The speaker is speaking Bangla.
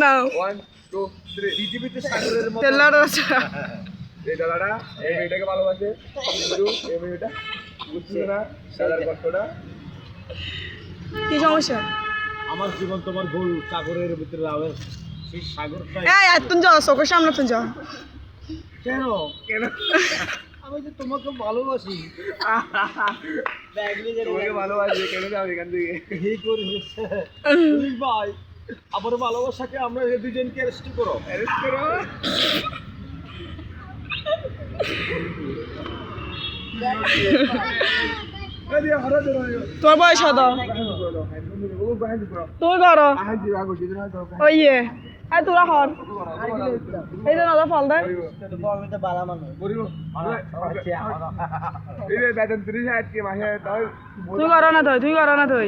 নাও 1 2 3 পৃথিবীতে সাগরের মতো তেলার আছে এই দাদাটা এই মেয়েটাকে ভালোবাসে কিন্তু এই মেয়েটা বুঝছে না সাদার কষ্টটা কি সমস্যা আমার জীবন তোমার গোল সাগরের ভিতরে লাভের সেই সাগরটা এই আর তুমি যাও চোখের সামনে তুমি যাও কেন কেন আমি যে তোমাকে ভালোবাসি তোমাকে ভালোবাসি কেন যাও এখান থেকে এই করে পুলিশ ভাই আবার ভালোবাসাকে আমরা দুজনকে অ্যারেস্ট করো তোমার বয়স কত তুমি করো ওই আর তোরা হর এই যে নজর ফল দেয় তুই করো না তুই করো না তুই